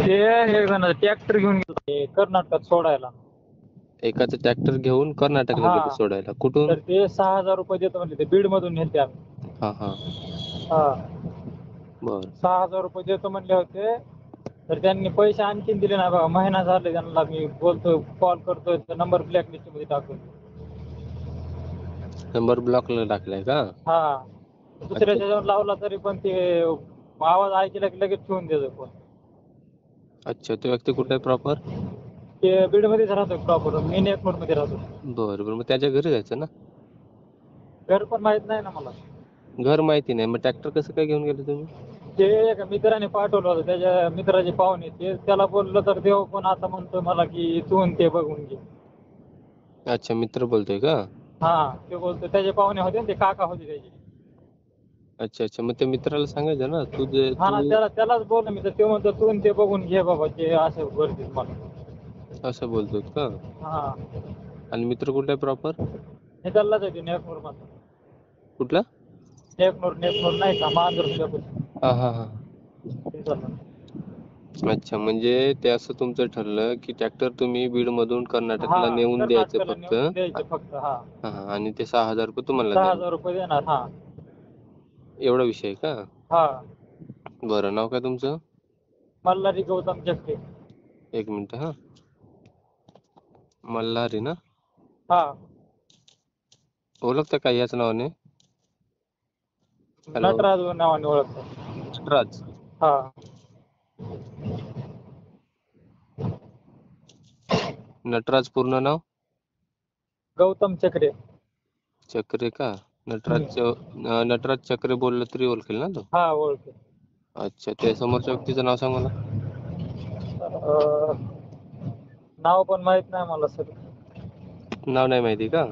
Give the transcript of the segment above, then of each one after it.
ते एक जण ट्रॅक्टर घेऊन गेले कर्नाटकात सोडायला. एकाचा ट्रॅक्टर घेऊन कर्नाटकला हा. गेले सोडायला. कुठून? तर ते 6,000 रुपये देतो म्हणले. ते बीड मधून नेलते आम्ही. हा हा हा बर 6,000 रुपये देतो म्हणले होते. तर त्यांनी पैसे आणखीन दिले नाही बघा. महिना झाले त्यांना मी बोलतोय, कॉल करतोय, तर नंबर ब्लॅकलिस्ट मध्ये टाकून. नंबर ब्लॉकला टाकलाय का? हा दुसऱ्याच्या ह्याच्यावर लावला तरी पण ते आवाज ऐकला की लगेच ठेवून देतो फोन. अच्छा, तो व्यक्ती कुठे आहे प्रॉपर? ते बीड मध्येच राहतो प्रॉपर. मी नेकनोर मध्ये राहतो. बरं मग त्याच्या घरी जायचं ना. घर पण माहित नाही ना मला. घर माहिती नाही, मग ट्रॅक्टर कसं काय घेऊन गेले तुम्ही? ते एका मित्राने पाठवलं होतं. त्याच्या मित्राचे पाहुणे, ते त्याला बोललं तर देव पण आता म्हणतोय मला की तू ते बघून घे. अच्छा, मित्र बोलतोय का? हा ते बोलतोय त्याचे पाहुणे होते ना, ते काका होते त्याचे. अच्छा अच्छा, मग त्या मित्राला सांगायचं ना हा ना, त्यालाच बोललो मी. तर ते म्हणतो तू ते बघून घे बाबा, ते असं करतील मला. असं बोलतोय का? हा आणि मित्र कुठे आहे प्रॉपर? निकाललाच आहे नेकनोर मध्ये. कुठला? नेकनोर नाही का, मांजर. हा हा हा अच्छा, म्हणजे ते असं तुमचं ठरलं की ट्रॅक्टर तुम्ही बीड मधून कर्नाटकला नेऊन द्यायचं कर्नाटकाला फक्त. नेऊन द्यायचे फक्त. हा हा आणि ते 6,000 रुपये तुम्हाला 6,000 देणार. रुपये देणार. हा एवढा विषय आहे का? हा बरं, नाव काय तुमचं? मल्हारी गौतम जगते. एक मिनिट हा. मल्हारी ना? हा ओळखता का याच नावाने? हॅलो, नटराज नावाने ओळखतो. नटराज. हा नटराज पूर्ण नाव? गौतम चक्रे. चक्रे का? नटराज चक्रे बोललं तरी ओळखेल ना तो? हा ओळख. अच्छा, त्या समोरच्या व्यक्तीचं नाव सांग मला. नाव पण माहित नाही मला सर. नाव नाही माहिती का?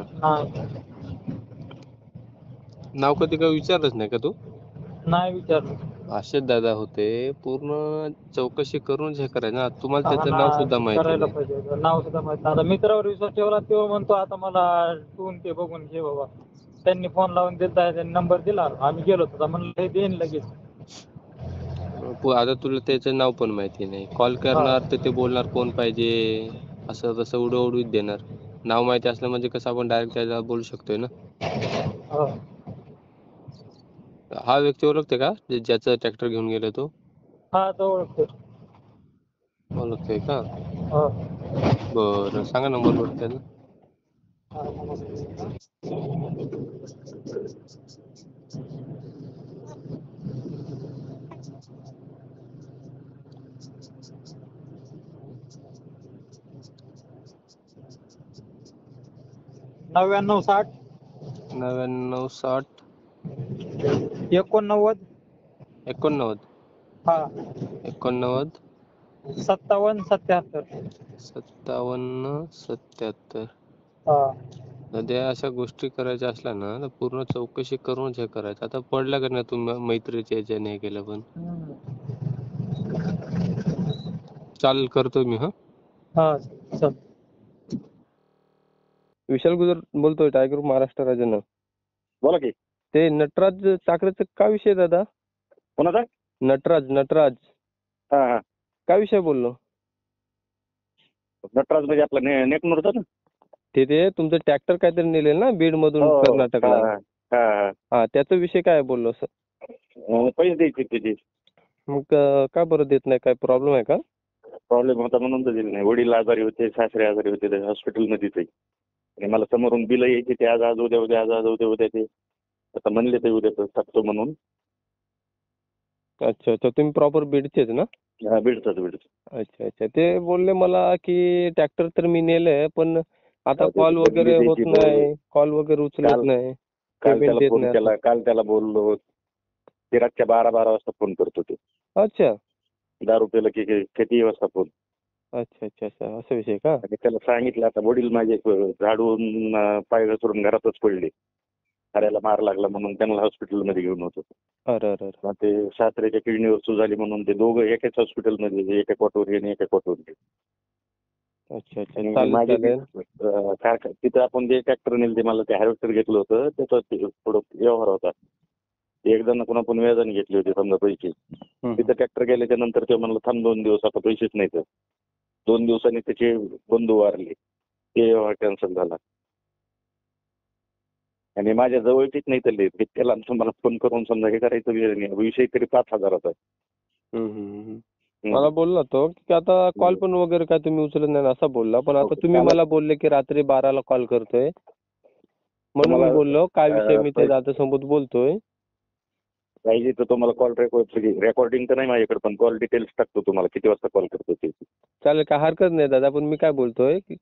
नाव कधी काय विचारलंच नाही का तू? नाही विचारलं. असेच दादा होते, पूर्ण चौकशी करूनच हे करायचं ना. तुम्हाला हा त्याचं ना, नाव सुद्धा माहिती करायला नाही. पाहिजे. नाव सुद्धा माहित नाही. आता मित्रावर विश्वास ठेवला, तो म्हणतो आता मला तू ते बघून घे बाबा. त्यांनी फोन लावून दिलता, त्यांनी नंबर दिला. आम्ही गेलो होतो. म्हणलं हे देईन लगेच. आता तुला त्याचं नाव पण माहिती नाही. कॉल हा करणार तर ते बोलणार कोण पाहिजे, असं तसं उडवूच देणार. नाव माहिती असलं म्हणजे कसं आपण डायरेक्ट त्याला बोलू शकतोय ना. हा हा व्यक्ती ओळखते का, ज्याचा ट्रॅक्टर घेऊन गेला तो? हा तो ओळखतो. ओळखतोय का? हा बरं, सांगा नंबर बरं त्याचा. नव्याण्णव 60 9960 89 89 हा 89 57 77. 57 77. हा सध्या अशा गोष्टी करायच्या असल्या ना तर पूर्ण चौकशी करूनच हे करायचं. आता पडलं का नाही तुम्ही मैत्रीच्या याच्याने हे केलं पण. चालेल, करतो मी. हा चल. विशाल गुजर बोलतोय, टायगर ग्रुप महाराष्ट्र राज्यानं. बोला की. ते नटराज चाकरेचा काय विषय दादा? कोणाचा? नटराज हा हा काय विषय बोललो? नटराज म्हणजे आपला नेकनूरचा ना? ते तुमचं ट्रॅक्टर काहीतरी नेलेलं ना बीड मधून कर्नाटकला? हा, त्याचा विषय काय बोललो सर? पैसे द्यायचे त्याचे. मग का बरं देत नाही? काय प्रॉब्लेम आहे का? प्रॉब्लेम होता म्हणून तर दिले नाही. वडील आजारी होते, सासरे आजारी होते, ते हॉस्पिटलमध्येच आहे. आणि मला समोरून बिलं यायचे, ते आज उद्या ते आता म्हणले ते उद्या टाकतो म्हणून. अच्छा अच्छा, तुम्ही प्रॉपर बीडचेच ना? हा बीडचाच. अच्छा अच्छा, ते बोलले मला की ट्रॅक्टर तर मी नेलंय, पण आता कॉल वगैरे होत नाही, कॉल वगैरे उचलत नाही, पेमेंट देत नाही. काल त्याला बोललो, ते रातच्या 12 वाजता फोन करतो ते. अच्छा, दारू प्यायला की किती वाजता फोन. अच्छा अच्छा अच्छा, असा विषय का? आणि त्याला सांगितलं, आता वडील माझे झाडून पाय घसरून घरातच पडले, हाडाला मार लागला म्हणून त्यांना हॉस्पिटलमध्ये घेऊन होतो. अरे अरे, ते सासऱ्याच्या किडनीवर सूज झाली म्हणून ते दोघं एकाच हॉस्पिटलमध्ये, एका कोटवर हे आणि एका कोटवर हे. अच्छा अच्छा, चालेल. तिथं आपण जे ट्रॅक्टर नेलं ते मला ते हार्वेस्टर घेतलं होतं, त्याचा थोडं व्यवहार होता. एकदा ना कोणा पण व्याजाने घेतले होते समजा पैसे. तिथं ट्रॅक्टर गेल्याच्या नंतर ते म्हणलं थांब 2 दिवस, आता पैसेच नाही तर 2 दिवसांनी त्याचे बंधू वारले, ते कॅन्सल झाला. आणि माझ्या जवळचीच नाही तर त्याला मला फोन करून समजा हे करायचं विषय तरी 5,000चा. मला बोलला तो की आता कॉल पण वगैरे काय तुम्ही उचलत नाही असा बोलला, पण आता तुम्ही मला बोलले की रात्री 12ला कॉल करतोय, म्हणून मी बोललो काय विषय, मी ते दादासोबत बोलतोय. पाहिजे तर तुम्हाला कॉल रेकॉर्डिंग तर नाही माझ्याकडे, पण कॉल डिटेल्स टाकतो तुम्हाला किती वाजता कॉल करतो ते. चालेल, काय हरकत नाही दादा, पण मी काय बोलतोय की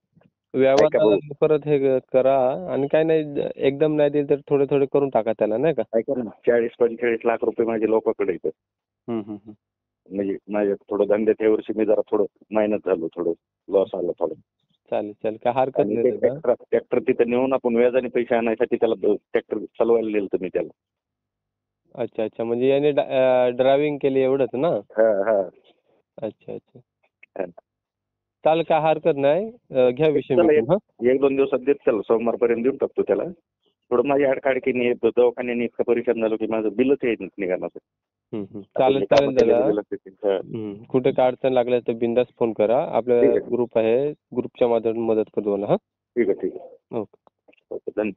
व्यवहार परत हे करा, आणि काय नाही एकदम नाही दिलं तर थोडे थोडे करून टाका त्याला, नाही का. ऐका ना, 40-45 लाख रुपये माझे लोकांकडे येतात. म्हणजे माझ्या थोडं धंद्यात या वर्षी मी जरा थोडं मेहनत झालो, थोडं लॉस आलं थोडं. चालेल चालेल, काय हरकत नाही दादा. ट्रॅक्टर तिथे नेऊन आपण व्याजाने पैसे आणायसाठी त्याला ट्रॅक्टर चालवायला दिलं तर मी त्याला. अच्छा अच्छा, म्हणजे याने ड्रायव्हिंग केली एवढंच ना. अच्छा अच्छा, चालेल, काय हरकत नाही, घ्या विषय मिटून. 1-2 दिवसात देत त्याला, सोमवारपर्यंत देऊन टाकतो त्याला. थोडं माझी अडकाडकीने दवाखान्याने इतकं परेशान झालो की माझं बिलच येत निघालं. चालेल चालेल दादा, कुठे काय अडचण लागल्यास तर बिंदास फोन करा, आपला ग्रुप आहे, ग्रुपच्या माध्यमातून मदत करू. ठीक आहे. ओके. धन्यवाद.